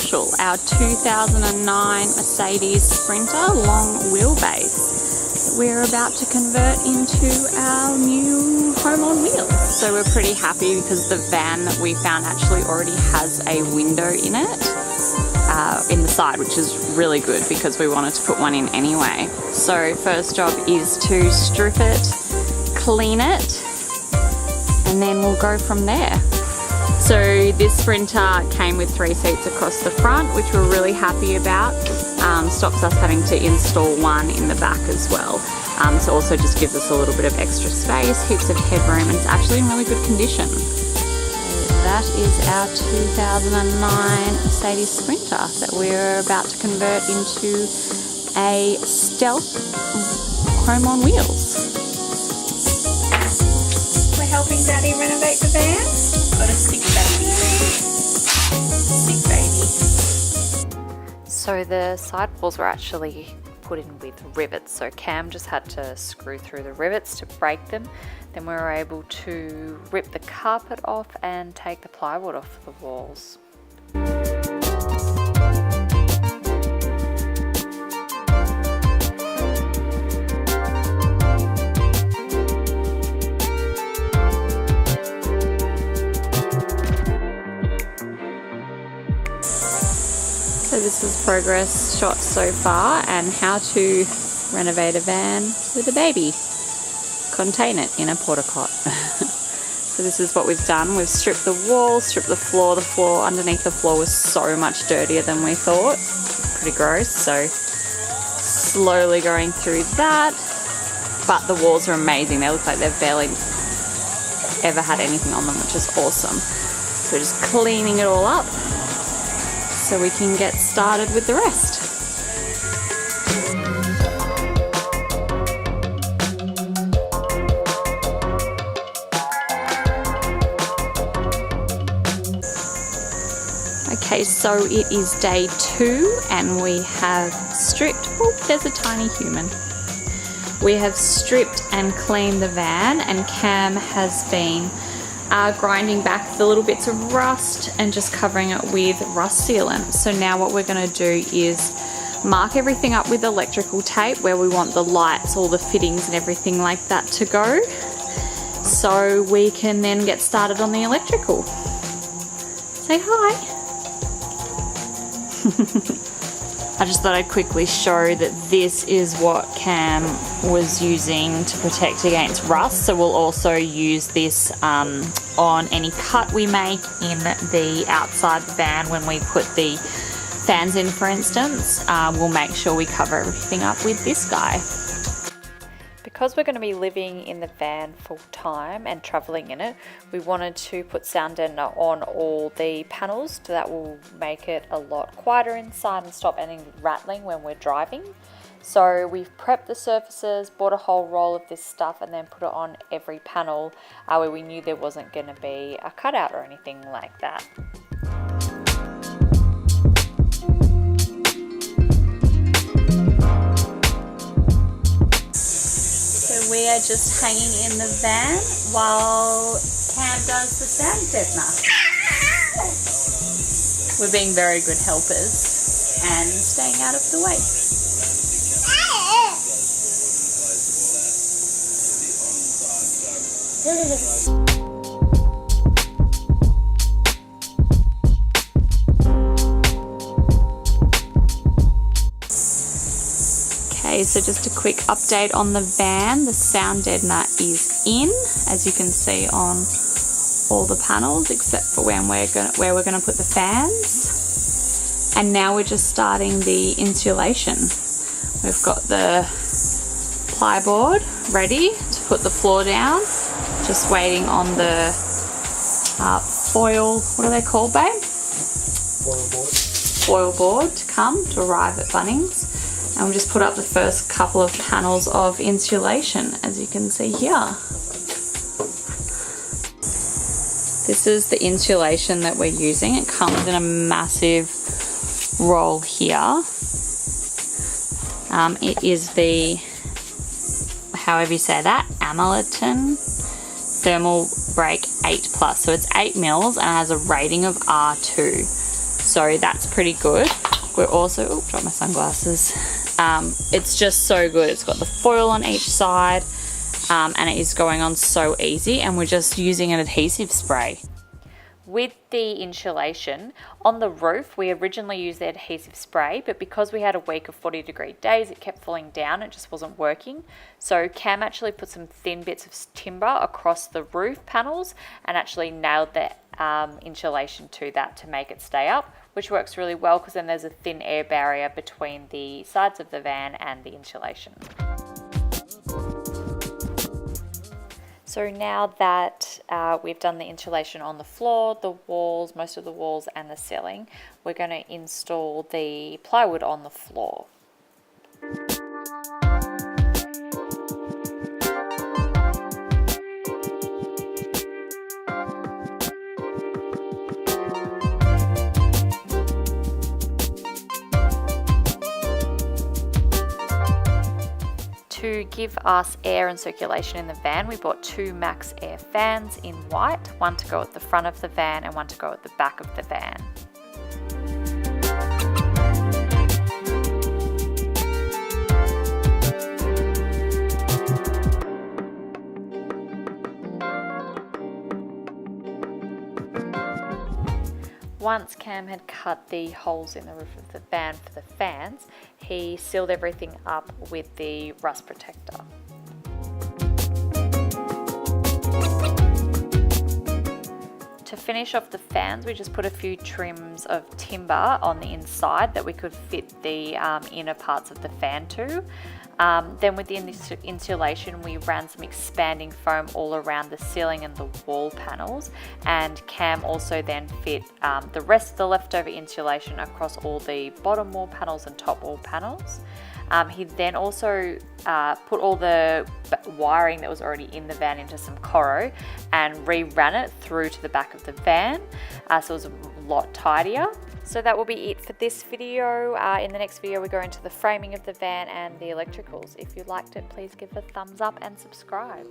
special, our 2009 Mercedes Sprinter long wheelbase that we're about to convert into our new home on wheels. So we're pretty happy because the van that we found actually already has a window in it, in the side, which is really good because we wanted to put one in anyway. So first job is to strip it, clean it, and then we'll go from there. So this Sprinter came with 3 seats across the front, which we're really happy about. Stops us having to install one in the back as well. So also just gives us a little bit of extra space, heaps of headroom, and it's actually in really good condition. That is our 2009 Mercedes Sprinter that we're about to convert into a stealth home on wheels. We're helping Daddy renovate the van. Got a sick baby. So the sidewalls were actually put in with rivets, so Cam just had to screw through the rivets to break them. Then we were able to rip the carpet off and take the plywood off the walls. So this is progress shot so far and how to renovate a van with a baby. Contain it in a porta cot. So this is what we've done. We've stripped the wall, stripped the floor. The floor underneath the floor was so much dirtier than we thought. Pretty gross. So slowly going through that. But the walls are amazing. They look like they've barely ever had anything on them, which is awesome. So we're just cleaning it all up so we can get started with the rest. Okay, so it is day 2 and we have stripped, oh, there's a tiny human. We have stripped and cleaned the van, and Cam has been grinding back the little bits of rust and just covering it with rust sealant. So now what we're going to do is mark everything up with electrical tape where we want the lights, all the fittings and everything like that to go, so we can then get started on the electrical. Say hi. I just thought I'd quickly show that this is what Cam was using to protect against rust. So we'll also use this on any cut we make in the outside van when we put the fans in, for instance. We'll make sure we cover everything up with this guy. Because we're going to be living in the van full time and traveling in it, we wanted to put sound deadener on all the panels. That will make it a lot quieter inside and stop any rattling when we're driving. So we've prepped the surfaces, bought a whole roll of this stuff, and then put it on every panel where we knew there wasn't going to be a cutout or anything like that. We are just hanging in the van while Cam does the sound deadener. We're being very good helpers and staying out of the way. Okay, so just a quick update on the van. The sound deadener is in, as you can see on all the panels, except for where we're going to put the fans. And now we're just starting the insulation. We've got the plyboard ready to put the floor down. Just waiting on the foil, what are they called, babe? Foil board to come, to arrive at Bunnings. And we'll just put up the first couple of panels of insulation, as you can see here. This is the insulation that we're using. It comes in a massive roll here. It is the, however you say that, Amaleton Thermal Break 8+. So it's 8 mils and it has a rating of R2. So that's pretty good. We're also, oh, dropped my sunglasses. It's just so good. It's got the foil on each side, and it is going on so easy, and we're just using an adhesive spray. With the insulation on the roof, we originally used the adhesive spray, but because we had a week of 40-degree days, it kept falling down. It just wasn't working. So Cam actually put some thin bits of timber across the roof panels and actually nailed the insulation to that to make it stay up, which works really well because then there's a thin air barrier between the sides of the van and the insulation. So now that we've done the insulation on the floor, the walls, most of the walls and the ceiling, we're going to install the plywood on the floor. To give us air and circulation in the van, we bought 2 Max Air fans in white, one to go at the front of the van and one to go at the back of the van. Once Cam had cut the holes in the roof of the van for the fans, he sealed everything up with the rust protector. To finish off the fans, we just put a few trims of timber on the inside that we could fit the inner parts of the fan to. Then with the insulation, we ran some expanding foam all around the ceiling and the wall panels, and Cam also then fit the rest of the leftover insulation across all the bottom wall panels and top wall panels. He then also put all the wiring that was already in the van into some Coro and re-ran it through to the back of the van, so it was a lot tidier. So that will be it for this video. In the next video we go into the framing of the van and the electricals. If you liked it, please give a thumbs up and subscribe.